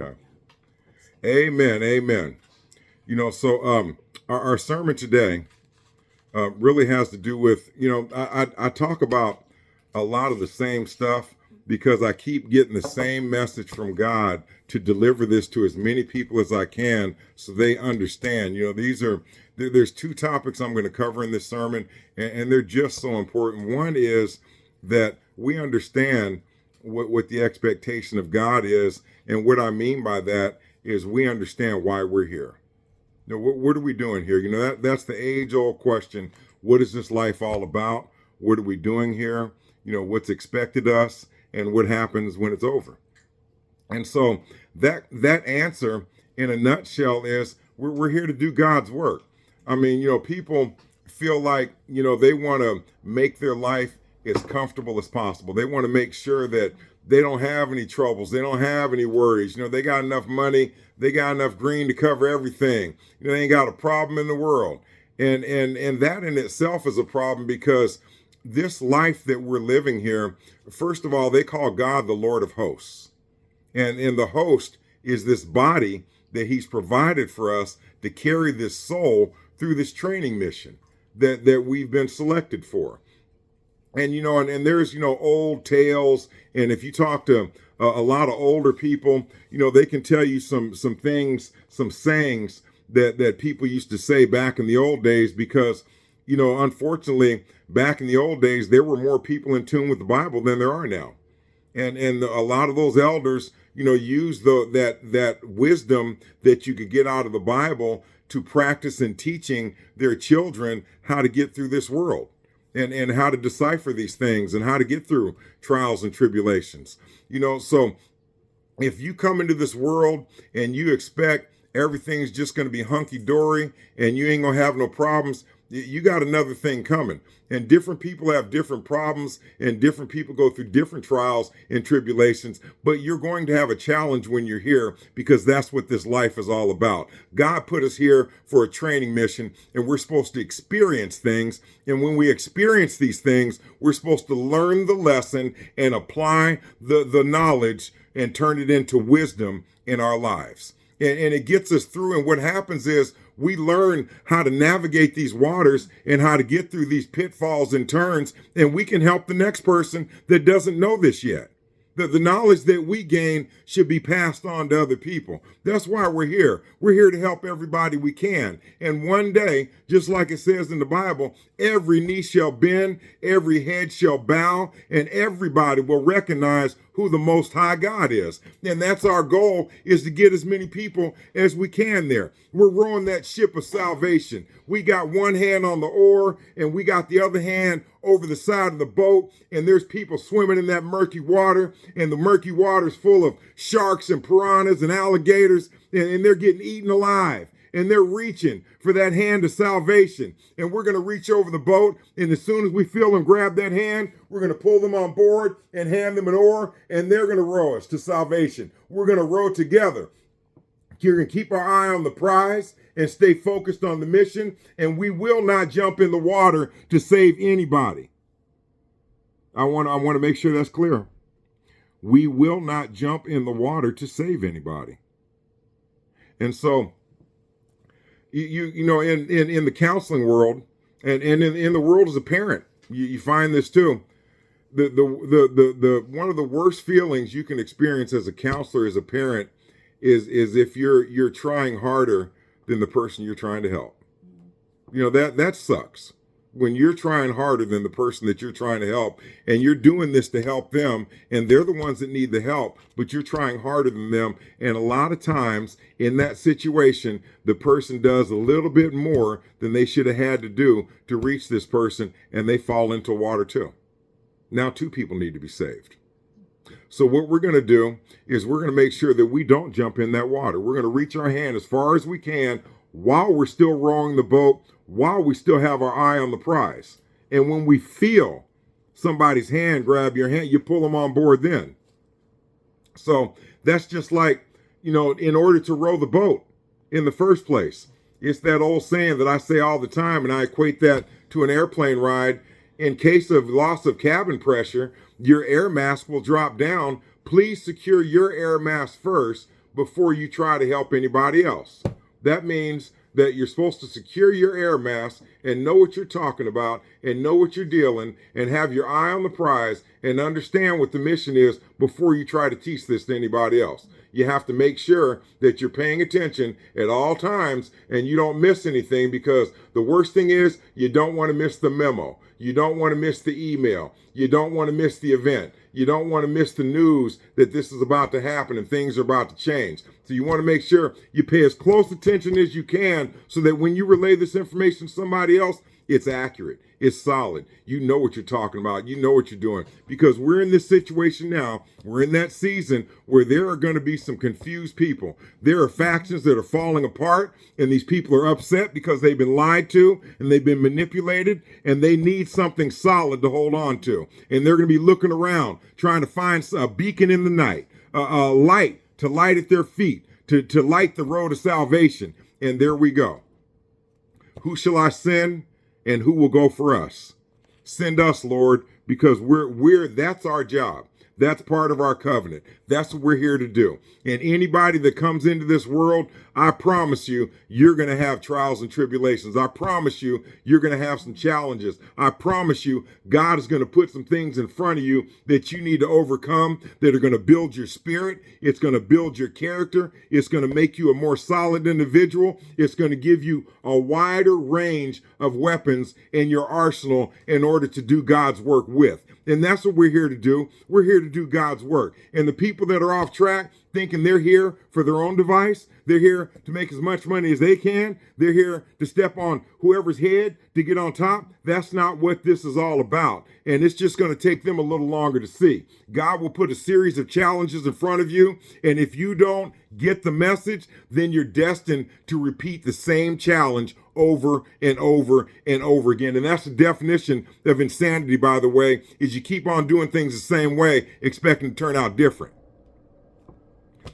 Okay. Amen. Amen. Our sermon today really has to do with, I talk about a lot of the same stuff because I keep getting the same message from God to deliver this to as many people as I can so they understand. There's two topics I'm going to cover in this sermon, and they're just so important. One is that we understand what the expectation of God is, and what I mean by that is we understand why we're here. What are we doing here? That's the age-old question. What is this life all about? What are we doing here? What's expected us, and what happens when it's over? And so that answer, in a nutshell, is we're here to do God's work. I mean, people feel like they want to make their life as comfortable as possible. They want to make sure that they don't have any troubles. They don't have any worries. They got enough money. They got enough green to cover everything. They ain't got a problem in the world. And that in itself is a problem because this life that we're living here, first of all, they call God the Lord of hosts. And the host is this body that he's provided for us to carry this soul through this training mission that we've been selected for. And there's old tales, and if you talk to a lot of older people, they can tell you some things, some sayings that people used to say back in the old days, because unfortunately back in the old days there were more people in tune with the Bible than there are now, and a lot of those elders used that wisdom that you could get out of the Bible to practice in teaching their children how to get through this world. And how to decipher these things and how to get through trials and tribulations. So if you come into this world and you expect everything's just going to be hunky-dory and you ain't going to have no problems, you got another thing coming. And different people have different problems, and different people go through different trials and tribulations, but you're going to have a challenge when you're here, because that's what this life is all about. God put us here for a training mission, and we're supposed to experience things. And when we experience these things, we're supposed to learn the lesson and apply the knowledge and turn it into wisdom in our lives. And it gets us through. And what happens is we learn how to navigate these waters and how to get through these pitfalls and turns. And we can help the next person that doesn't know this yet. The knowledge that we gain should be passed on to other people. That's why we're here. We're here to help everybody we can. And one day, just like it says in the Bible, every knee shall bend, every head shall bow, and everybody will recognize who the Most High God is. And that's our goal, is to get as many people as we can there. We're rowing that ship of salvation. We got one hand on the oar, and we got the other hand over the side of the boat, and there's people swimming in that murky water, and the murky water is full of sharks and piranhas and alligators, and they're getting eaten alive. And they're reaching for that hand of salvation. And we're going to reach over the boat, and as soon as we feel them grab that hand, we're going to pull them on board and hand them an oar, and they're going to row us to salvation. We're going to row together. You're going to keep our eye on the prize and stay focused on the mission, and we will not jump in the water to save anybody. I want to make sure that's clear. We will not jump in the water to save anybody. And so, in the counseling world, and in the world as a parent, you find this too. The one of the worst feelings you can experience as a counselor, as a parent, is if you're trying harder than the person you're trying to help. That sucks. When you're trying harder than the person that you're trying to help, and you're doing this to help them, and they're the ones that need the help, but you're trying harder than them. And a lot of times in that situation, the person does a little bit more than they should have had to do to reach this person, and they fall into water too. Now 2 people need to be saved. So what we're going to do is we're going to make sure that we don't jump in that water. We're going to reach our hand as far as we can while we're still rowing the boat, while we still have our eye on the prize. And when we feel somebody's hand grab your hand, you pull them on board then. So that's just like, in order to row the boat in the first place. It's that old saying that I say all the time, and I equate that to an airplane ride. In case of loss of cabin pressure, your air mask will drop down. Please secure your air mask first before you try to help anybody else. That means that you're supposed to secure your air mask and know what you're talking about and know what you're dealing and have your eye on the prize and understand what the mission is before you try to teach this to anybody else. You have to make sure that you're paying attention at all times and you don't miss anything, because the worst thing is you don't want to miss the memo. You don't want to miss the email. You don't want to miss the event. You don't want to miss the news that this is about to happen and things are about to change. So you want to make sure you pay as close attention as you can so that when you relay this information to somebody else, it's accurate. It's solid. You know what you're talking about. You know what you're doing, because we're in this situation now. We're in that season where there are going to be some confused people. There are factions that are falling apart, and these people are upset because they've been lied to and they've been manipulated, and they need something solid to hold on to. And they're going to be looking around, trying to find a beacon in the night, a light to light at their feet, to light the road of salvation. And there we go. Who shall I send? And who will go for us? Send us, Lord, because that's our job. That's part of our covenant. That's what we're here to do. And anybody that comes into this world, I promise you, you're going to have trials and tribulations. I promise you, you're going to have some challenges. I promise you, God is going to put some things in front of you that you need to overcome, that are going to build your spirit. It's going to build your character. It's going to make you a more solid individual. It's going to give you a wider range of weapons in your arsenal in order to do God's work with. And that's what we're here to do. We're here to do God's work. And the people that are off track, thinking they're here for their own device, they're here to make as much money as they can, they're here to step on whoever's head to get on top. That's not what this is all about. And it's just going to take them a little longer to see. God will put a series of challenges in front of you. And if you don't get the message, then you're destined to repeat the same challenge over and over and over again. And that's the definition of insanity, by the way, is you keep on doing things the same way, expecting to turn out different.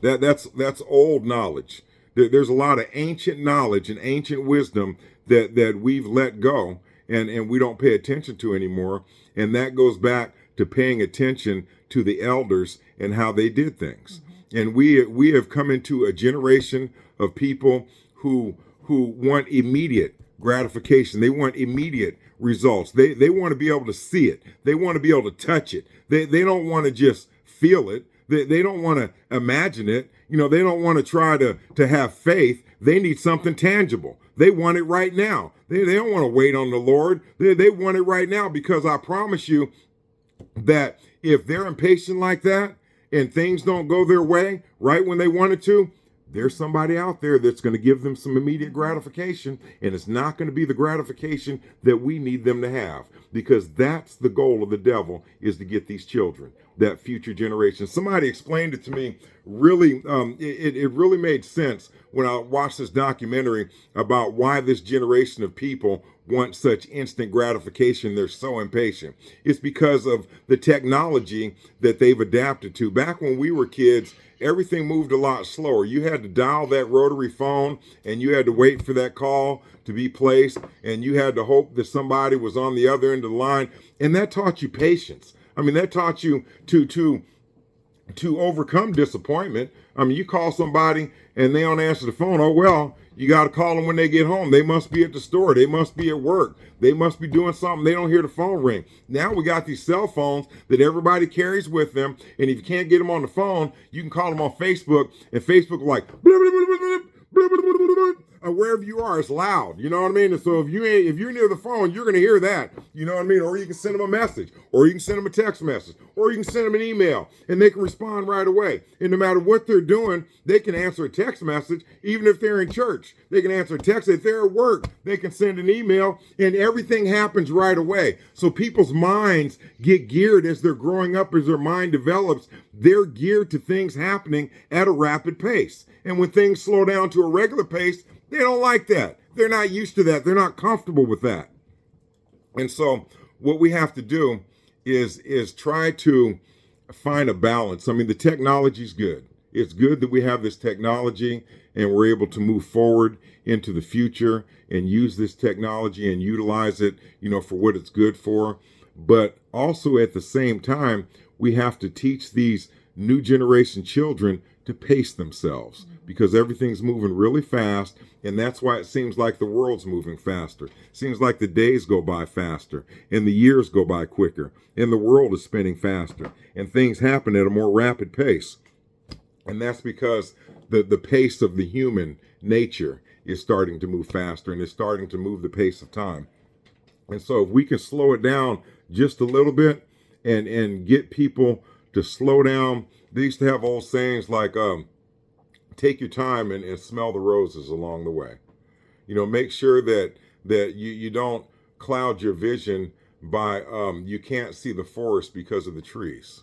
That's old knowledge. There's a lot of ancient knowledge and ancient wisdom that we've let go and we don't pay attention to anymore. And that goes back to paying attention to the elders and how they did things. And we have come into a generation of people who want immediate gratification. They want immediate results. They want to be able to see it. They want to be able to touch it. They don't want to just feel it. They don't want to imagine it. They don't want to try to have faith. They need something tangible. They want it right now. They don't want to wait on the Lord. They want it right now, because I promise you that if they're impatient like that and things don't go their way right when they want it to, there's somebody out there that's going to give them some immediate gratification, and it's not going to be the gratification that we need them to have, because that's the goal of the devil, is to get these children, that future generation. Somebody explained it to me really, it really made sense when I watched this documentary about why this generation of people want such instant gratification. They're so impatient. It's because of the technology that they've adapted to. Back when we were kids, everything moved a lot slower. You had to dial that rotary phone, and you had to wait for that call to be placed, and you had to hope that somebody was on the other end of the line. And that taught you patience. I mean, that taught you to overcome disappointment. I mean, you call somebody and they don't answer the phone. Oh, well, you got to call them when they get home. They must be at the store. They must be at work. They must be doing something. They don't hear the phone ring. Now we got these cell phones that everybody carries with them. And if you can't get them on the phone, you can call them on Facebook. And Facebook like, blah, blah, blah, blah, blah, blah, blah, blah, blah, blah. Wherever you are, it's loud. You know what I mean? And so if you're near the phone, you're going to hear that. You know what I mean? Or you can send them a message, or you can send them a text message, or you can send them an email, and they can respond right away. And no matter what they're doing, they can answer a text message. Even if they're in church, they can answer a text. If they're at work, they can send an email, and everything happens right away. So people's minds get geared as they're growing up, as their mind develops. They're geared to things happening at a rapid pace. And when things slow down to a regular pace, they don't like that. They're not used to that. They're not comfortable with that. And so what we have to do is try to find a balance. I mean, the technology's good. It's good that we have this technology and we're able to move forward into the future and use this technology and utilize it, for what it's good for. But also at the same time, we have to teach these new generation children to pace themselves because everything's moving really fast. And that's why it seems like the world's moving faster. Seems like the days go by faster and the years go by quicker and the world is spinning faster and things happen at a more rapid pace. And that's because the pace of the human nature is starting to move faster and is starting to move the pace of time. And so if we can slow it down just a little bit and get people to slow down. They used to have old sayings like, take your time and smell the roses along the way. Make sure that you don't cloud your vision by you can't see the forest because of the trees.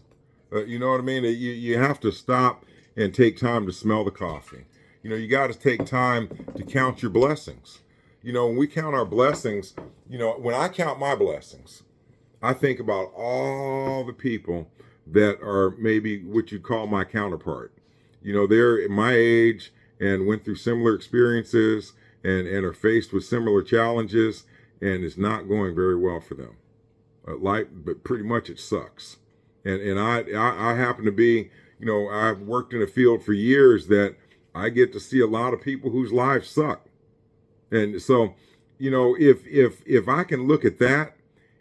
You know what I mean? You have to stop and take time to smell the coffee. You got to take time to count your blessings. When we count our blessings, when I count my blessings, I think about all the people that are maybe what you call my counterpart. They're my age and went through similar experiences and are faced with similar challenges, and it's not going very well for them. But pretty much it sucks. And I happen to be, I've worked in a field for years that I get to see a lot of people whose lives suck. And so, if I can look at that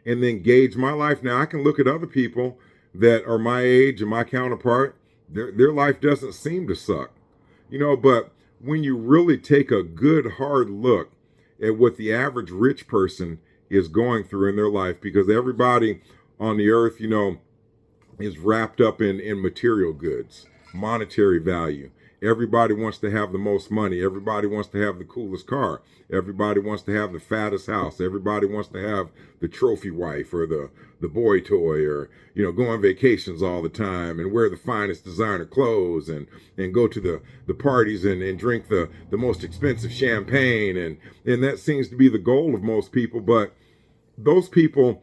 and then gauge my life, now I can look at other people that are my age and my counterpart, their life doesn't seem to suck. But when you really take a good hard look at what the average rich person is going through in their life, because everybody on the earth, is wrapped up in material goods, monetary value. Everybody wants to have the most money. Everybody wants to have the coolest car. Everybody wants to have the fattest house. Everybody wants to have the trophy wife or the boy toy, or, go on vacations all the time and wear the finest designer clothes and go to the parties and drink the most expensive champagne. And that seems to be the goal of most people. But those people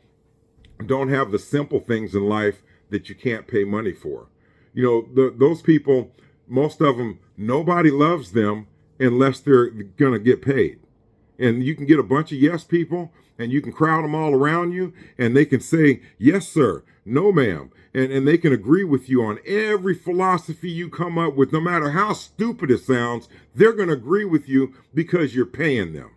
don't have the simple things in life that you can't pay money for. Those people, most of them, nobody loves them unless they're going to get paid. And you can get a bunch of yes people and you can crowd them all around you and they can say, yes, sir, no, ma'am. And they can agree with you on every philosophy you come up with, no matter how stupid it sounds. They're going to agree with you because you're paying them.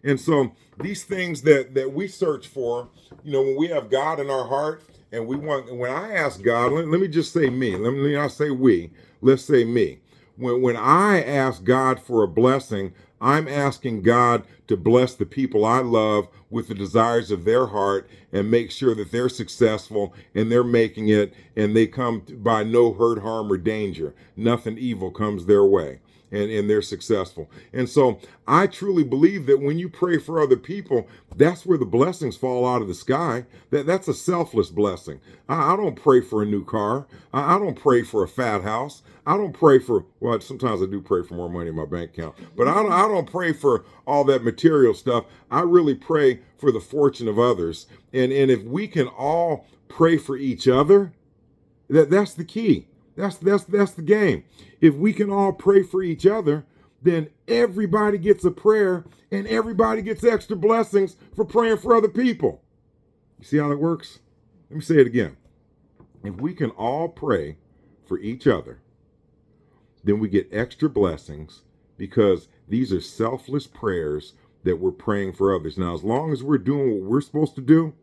And so these things that we search for, when we have God in our heart and when I ask God, let me just say me, let me not say we, let's say me. When I ask God for a blessing, I'm asking God to bless the people I love with the desires of their heart and make sure that they're successful and they're making it and they come by no hurt, harm, or danger. Nothing evil comes their way. And they're successful. And so I truly believe that when you pray for other people, that's where the blessings fall out of the sky. That's a selfless blessing. I don't pray for a new car. I don't pray for a fat house. I don't pray for, well, sometimes I do pray for more money in my bank account, but I don't pray for all that material stuff. I really pray for the fortune of others. And if we can all pray for each other, that's the key. That's the game. If we can all pray for each other, then everybody gets a prayer and everybody gets extra blessings for praying for other people. You see how that works? Let me say it again. If we can all pray for each other, then we get extra blessings because these are selfless prayers that we're praying for others. Now, as long as we're doing what we're supposed to do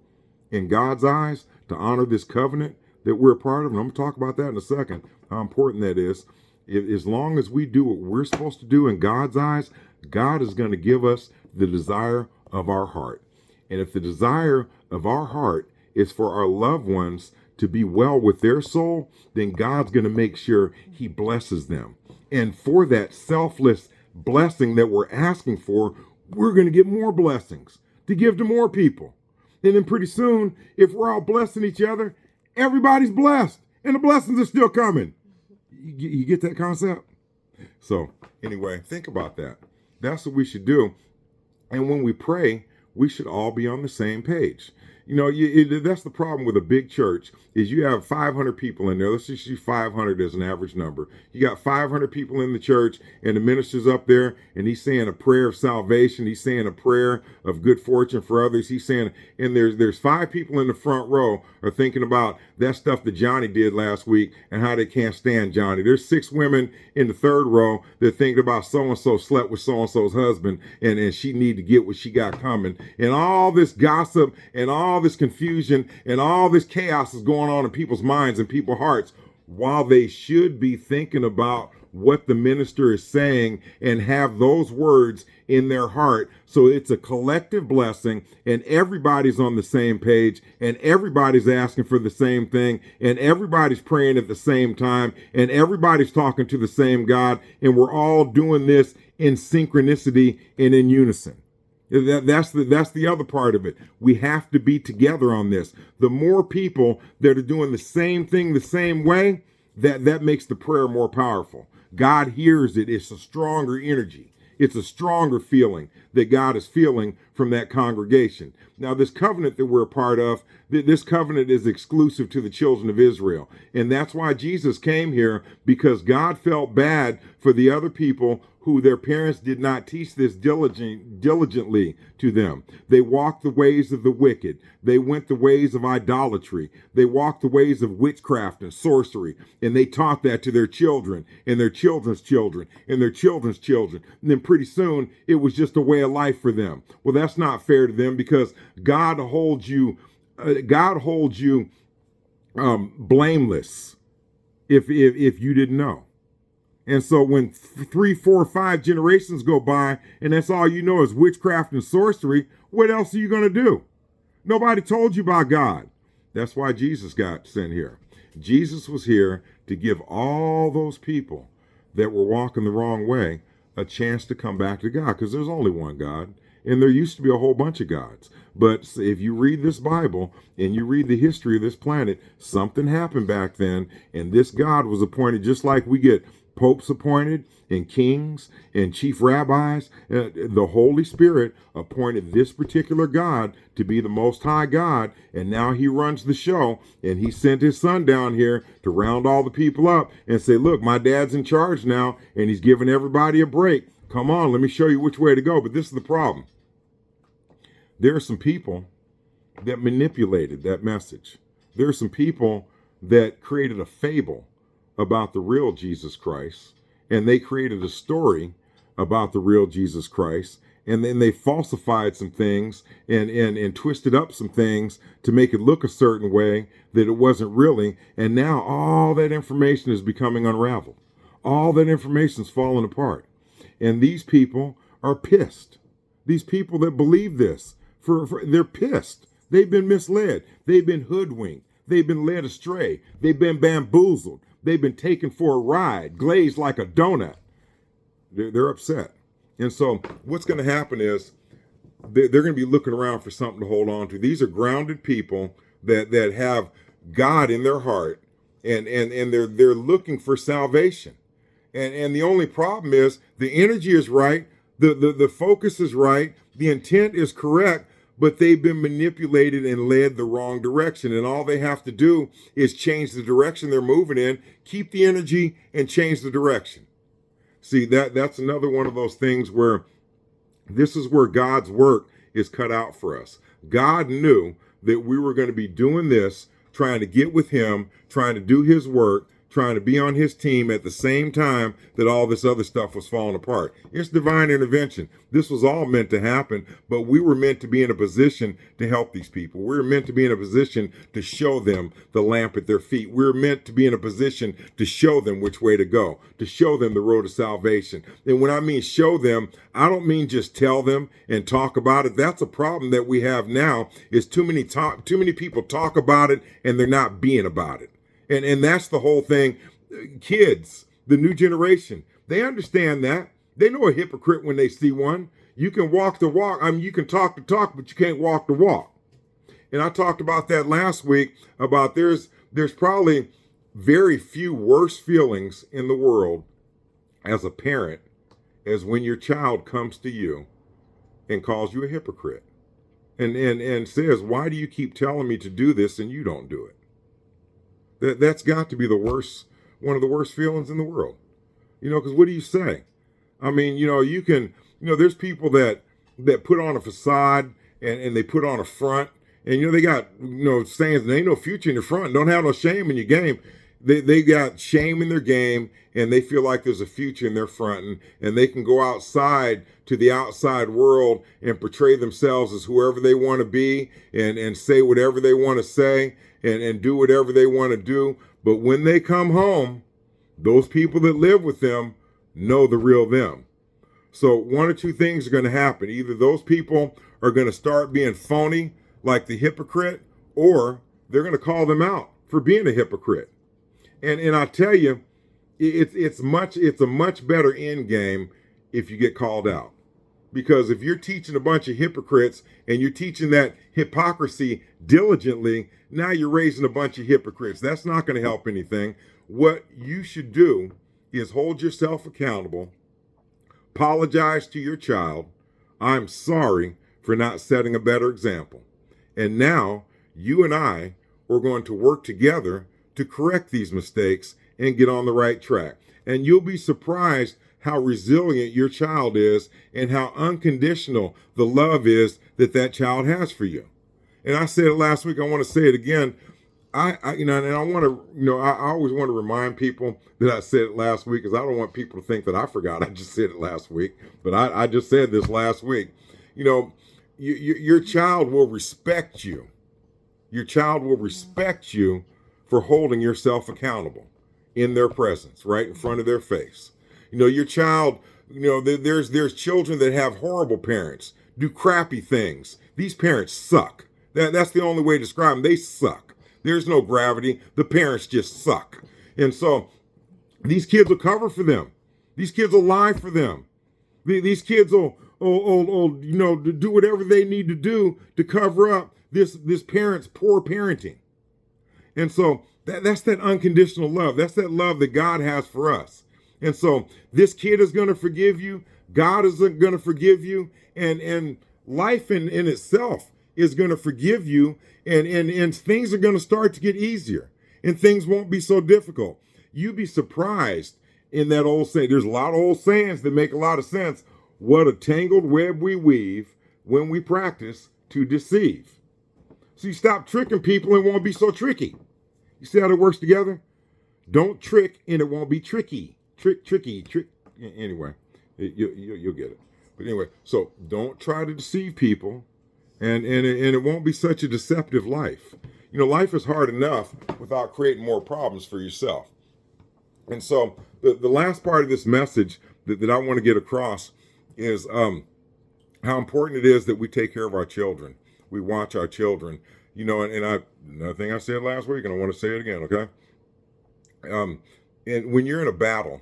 in God's eyes to honor this covenant that we're a part of, and I'm going to talk about that in a second, how important that is. As long as we do what we're supposed to do in God's eyes, God is going to give us the desire of our heart. And if the desire of our heart is for our loved ones to be well with their soul, then God's going to make sure he blesses them. And for that selfless blessing that we're asking for, we're going to get more blessings to give to more people. And then pretty soon, if we're all blessing each other, everybody's blessed, and the blessings are still coming. You get that concept? So anyway, think about that. That's what we should do. And when we pray, we should all be on the same page. That's the problem with a big church is you have 500 people in there. Let's just use 500 as an average number. You got 500 people in the church, and the minister's up there, and he's saying a prayer of salvation. He's saying a prayer of good fortune for others. He's saying, and there's 5 people in the front row are thinking about that stuff that Johnny did last week and how they can't stand Johnny. There's 6 women in the third row that thinking about so-and-so slept with so-and-so's husband, and she need to get what she got coming. And all this gossip and all this confusion and all this chaos is going on in people's minds and people's hearts while they should be thinking about what the minister is saying and have those words in their heart. So it's a collective blessing and everybody's on the same page and everybody's asking for the same thing and everybody's praying at the same time and everybody's talking to the same God, and we're all doing this in synchronicity and in unison. That's the other part of it. We have to be together on this. The more people that are doing the same thing the same way, that makes the prayer more powerful. God hears it. It's a stronger energy. It's a stronger feeling that God is feeling from that congregation. Now, this covenant that we're a part of, this covenant is exclusive to the children of Israel. And that's why Jesus came here, because God felt bad for the other people who their parents did not teach this diligently to them. They walked the ways of the wicked. They went the ways of idolatry. They walked the ways of witchcraft and sorcery. And they taught that to their children and their children's children and their children's children. And then pretty soon it was just a way of life for them. Well, that's not fair to them, because God holds you blameless if you didn't know. And so when 3, 4, 5 generations go by and that's all you know is witchcraft and sorcery, what else are you going to do? Nobody told you about God. That's why Jesus got sent here. Jesus was here to give all those people that were walking the wrong way a chance to come back to God, because there's only one God. And there used to be a whole bunch of gods. But if you read this Bible and you read the history of this planet, something happened back then. And this God was appointed, just like we get popes appointed and kings and chief rabbis. The Holy Spirit appointed this particular God to be the Most High God. And now he runs the show. And he sent his son down here to round all the people up and say, look, my dad's in charge now. And he's giving everybody a break. Come on, let me show you which way to go. But this is the problem. There are some people that manipulated that message. There are some people that created a fable about the real Jesus Christ, and they created a story about the real Jesus Christ, and then they falsified some things and twisted up some things to make it look a certain way that it wasn't really, and now all that information is becoming unraveled. All that information is falling apart. And these people are pissed. These people that believe this, they're pissed. They've been misled. They've been hoodwinked. They've been led astray. They've been bamboozled. They've been taken for a ride, glazed like a donut. They're upset. And so what's going to happen is they're going to be looking around for something to hold on to. These are grounded people that have God in their heart, and they're looking for salvation. And the only problem is the energy is right, the focus is right, the intent is correct, but they've been manipulated and led the wrong direction. And all they have to do is change the direction they're moving in, keep the energy, and change the direction. See, that's another one of those things where this is where God's work is cut out for us. God knew that we were going to be doing this, trying to get with him, trying to do his work, trying to be on his team at the same time that all this other stuff was falling apart. It's divine intervention. This was all meant to happen, but we were meant to be in a position to help these people. We were meant to be in a position to show them the lamp at their feet. We were meant to be in a position to show them which way to go, to show them the road to salvation. And when I mean show them, I don't mean just tell them and talk about it. That's a problem that we have now, is too many people talk about it and they're not being about it. And that's the whole thing. Kids, the new generation, they understand that. They know a hypocrite when they see one. You can walk the walk. I mean, you can talk the talk, but you can't walk the walk. And I talked about that last week, about there's probably very few worse feelings in the world as a parent as when your child comes to you and calls you a hypocrite. and says, why do you keep telling me to do this and you don't do it? That's got to be one of the worst feelings in the world. Because what do you say? I mean, you can, there's people that put on a facade and they put on a front, and they got saying there ain't no future in your front, don't have no shame in your game. They got shame in their game, and they feel like there's a future in their front, and they can go outside to the outside world and portray themselves as whoever they want to be, and say whatever they want to say, and do whatever they want to do. But when they come home, those people that live with them know the real them. So one or two things are going to happen. Either those people are going to start being phony, like the hypocrite, or they're going to call them out for being a hypocrite. And I tell you, it's a much better end game if you get called out. Because if you're teaching a bunch of hypocrites and you're teaching that hypocrisy diligently, now you're raising a bunch of hypocrites. That's not going to help anything. What you should do is hold yourself accountable, apologize to your child. I'm sorry for not setting a better example. And now you and I are going to work together to correct these mistakes and get on the right track. And you'll be surprised how resilient your child is and how unconditional the love is that child has for you. And I said it last week, I want to say it again. I want to, I always want to remind people that I said it last week, because I don't want people to think that I forgot. I just said it last week, but I just said this last week. Your child will respect you. Your child will respect you for holding yourself accountable in their presence, right in front of their face. Your child, there's children that have horrible parents, do crappy things. These parents suck. That's the only way to describe them. They suck. There's no gravity. The parents just suck. And so these kids will cover for them. These kids will lie for them. These kids will do whatever they need to do to cover up this parent's poor parenting. And so that's that unconditional love. That's that love that God has for us. And so this kid is going to forgive you. God is going to forgive you. And life in itself is going to forgive you. And things are going to start to get easier. And things won't be so difficult. You'd be surprised in that old saying. There's a lot of old sayings that make a lot of sense. What a tangled web we weave when we practice to deceive. So you stop tricking people and it won't be so tricky. You see how that works together? Don't trick and it won't be tricky. Trick. Anyway, you'll get it. But anyway, so don't try to deceive people, and it won't be such a deceptive life. Life is hard enough without creating more problems for yourself. And so the last part of this message that I want to get across is how important it is that we take care of our children. We watch our children. Another thing I said last week, and I want to say it again, okay? And when you're in a battle,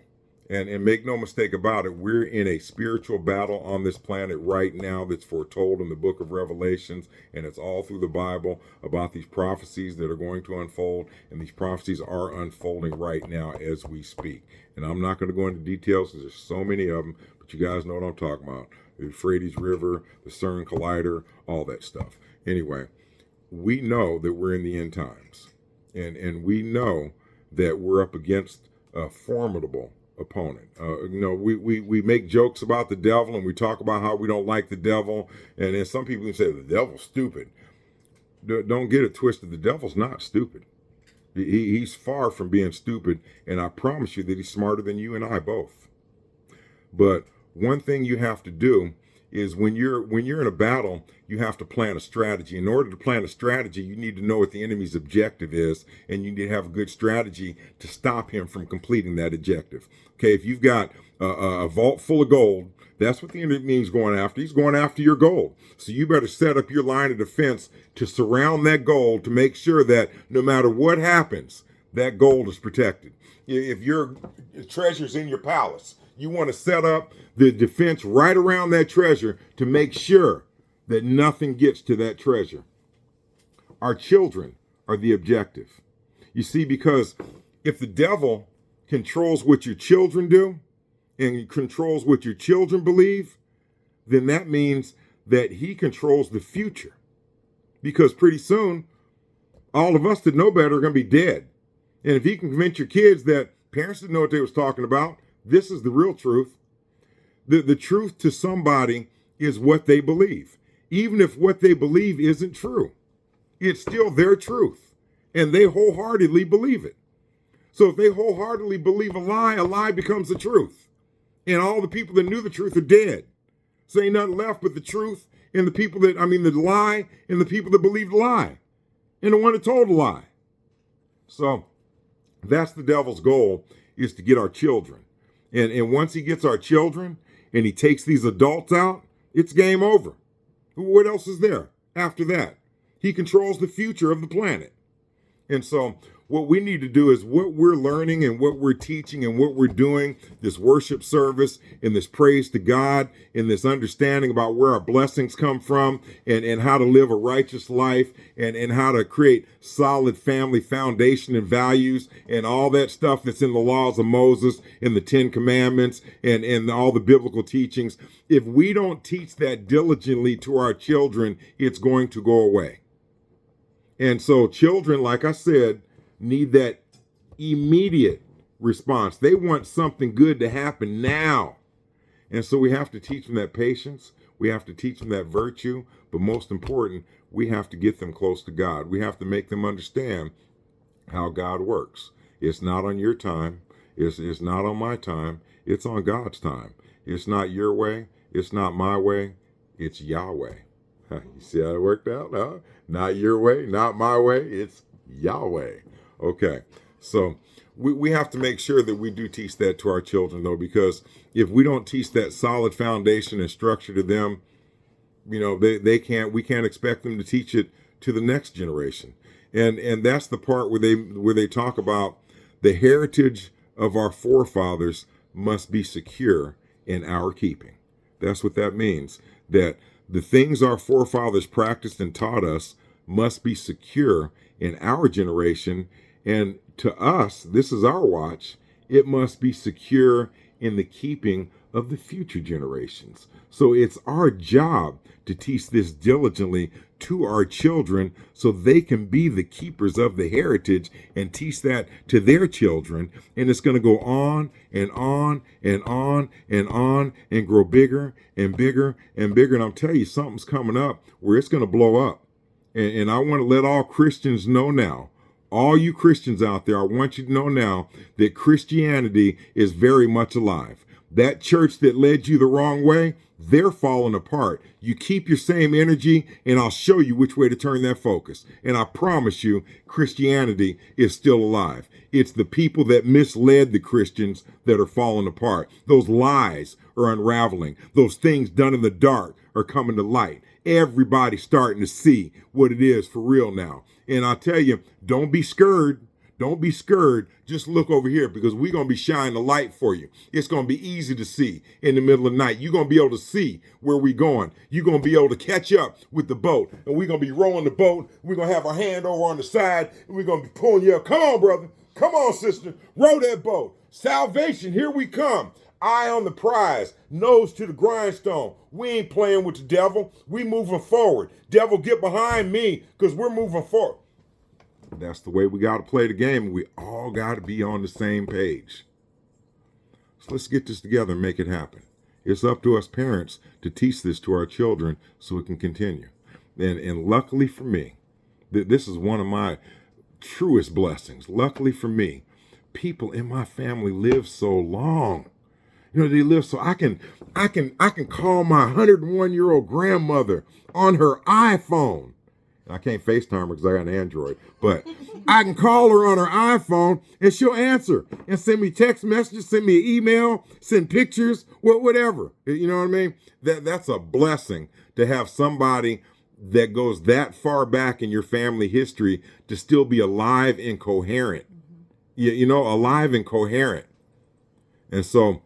and make no mistake about it, we're in a spiritual battle on this planet right now that's foretold in the book of Revelations, and it's all through the Bible about these prophecies that are going to unfold, and these prophecies are unfolding right now as we speak. And I'm not going to go into details because there's so many of them, but you guys know what I'm talking about. The Euphrates River, the CERN Collider, all that stuff. Anyway, we know that we're in the end times, and we know that we're up against a formidable opponent. We make jokes about the devil, and we talk about how we don't like the devil, and then some people can say the devil's stupid. Don't get it twisted. The devil's not stupid. He's far from being stupid, and I promise you that he's smarter than you and I both. But one thing you have to do is when you're in a battle, you have to plan a strategy. In order to plan a strategy, you need to know what the enemy's objective is, and you need to have a good strategy to stop him from completing that objective. Okay, if you've got a vault full of gold, that's what the enemy is going after. He's going after your gold. So you better set up your line of defense to surround that gold to make sure that no matter what happens, that gold is protected. If your treasure's in your palace, you want to set up the defense right around that treasure to make sure that nothing gets to that treasure. Our children are the objective. You see, because if the devil controls what your children do and controls what your children believe, then that means that he controls the future. because pretty soon all of us that know better are going to be dead. And if you can convince your kids that parents didn't know what they was talking about, this is the real truth. The truth to somebody is what they believe. Even if what they believe isn't true, it's still their truth. And they wholeheartedly believe it. So if they wholeheartedly believe a lie becomes the truth. And all the people that knew the truth are dead. So ain't nothing left but the truth and the lie and the people that believe the lie. And the one that told the lie. So that's the devil's goal, is to get our children. And once he gets our children and he takes these adults out, it's game over. What else is there after that? He controls the future of the planet. And so what we need to do is what we're learning and what we're teaching and what we're doing, this worship service and this praise to God and this understanding about where our blessings come from and how to live a righteous life and how to create solid family foundation and values and all that stuff that's in the laws of Moses and the 10 Commandments and all the biblical teachings. If we don't teach that diligently to our children, it's going to go away. And so children, like I said, need that immediate response. They want something good to happen now. And so we have to teach them that patience. We have to teach them that virtue. But most important, we have to get them close to God. We have to make them understand how God works. It's not on your time. It's not on my time. It's on God's time. It's not your way. It's not my way. It's Yahweh. You see how it worked out? Huh? Not your way, not my way. It's Yahweh. Okay. So we have to make sure that we do teach that to our children, though, because if we don't teach that solid foundation and structure to them, we can't expect them to teach it to the next generation. And that's the part where they talk about the heritage of our forefathers must be secure in our keeping. That's what that means. That the things our forefathers practiced and taught us must be secure in our generation. And to us, this is our watch, it must be secure in the keeping of the future generations. So it's our job to teach this diligently to our children so they can be the keepers of the heritage and teach that to their children. And it's going to go on and on and on and on and grow bigger and bigger and bigger. And I'll tell you, something's coming up where it's going to blow up. And I want to let all Christians know now, all you Christians out there, I want you to know now that Christianity is very much alive. That church that led you the wrong way, they're falling apart. You keep your same energy, and I'll show you which way to turn that focus. And I promise you, Christianity is still alive. It's the people that misled the Christians that are falling apart. Those lies are unraveling. Those things done in the dark are coming to light. Everybody's starting to see what it is for real now. And I'll tell you, don't be scared. Don't be scared. Just look over here because we're going to be shining a light for you. It's going to be easy to see in the middle of the night. You're going to be able to see where we're going. You're going to be able to catch up with the boat. And we're going to be rowing the boat. We're going to have our hand over on the side. And we're going to be pulling you up. Come on, brother. Come on, sister. Row that boat. Salvation, here we come. Eye on the prize, nose to the grindstone. We ain't playing with the devil. We moving forward. Devil, get behind me because we're moving forward. That's the way we got to play the game. We all got to be on the same page. So let's get this together and make it happen. It's up to us parents to teach this to our children so it can continue. And luckily for me, this is one of my truest blessings. Luckily for me, people in my family live so long. They live so I can call my 101-year-old grandmother on her iPhone. I can't FaceTime her because I got an Android, but I can call her on her iPhone and she'll answer and send me text messages, send me an email, send pictures, whatever. You know what I mean? That's a blessing to have somebody that goes that far back in your family history to still be alive and coherent. Alive and coherent. And so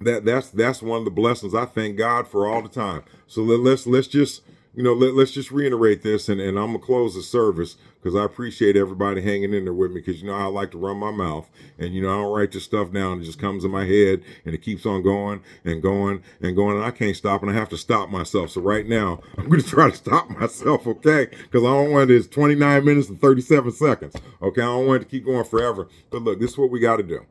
that's one of the blessings I thank God for all the time. So let's just let's just reiterate this, and I'm gonna close the service because I appreciate everybody hanging in there with me, because I like to run my mouth, and I don't write this stuff down. It just comes in my head and it keeps on going and going and going, and I can't stop, and I have to stop myself. So right now I'm gonna try to stop myself, okay? Because I don't want this 29 minutes and 37 seconds. Okay, I don't want it to keep going forever. But look, this is what we got to do.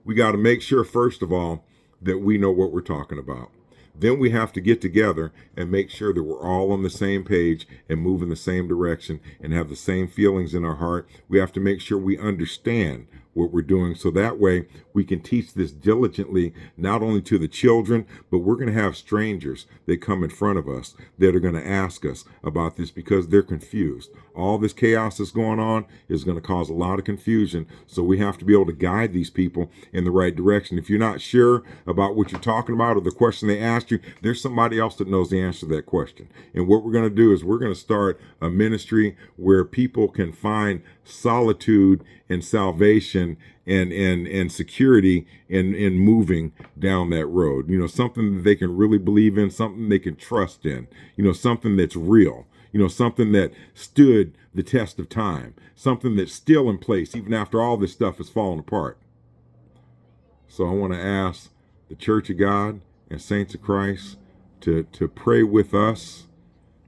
We got to make sure, first of all, that we know what we're talking about. Then we have to get together and make sure that we're all on the same page and move in the same direction and have the same feelings in our heart. We have to make sure we understand what we're doing, so that way we can teach this diligently, not only to the children, but we're going to have strangers that come in front of us that are going to ask us about this because they're confused. All this chaos that's going on is going to cause a lot of confusion, so we have to be able to guide these people in the right direction. If you're not sure about what you're talking about or the question they asked you, there's somebody else that knows the answer to that question. And what we're going to do is we're going to start a ministry where people can find solitude and salvation and security in moving down that road. Something that they can really believe in, something they can trust in, something that's real, something that stood the test of time, something that's still in place even after all this stuff has fallen apart. So I want to ask the Church of God and Saints of Christ to pray with us.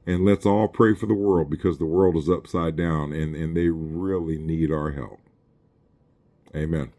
And let's all pray for the world, because the world is upside down and they really need our help. Amen.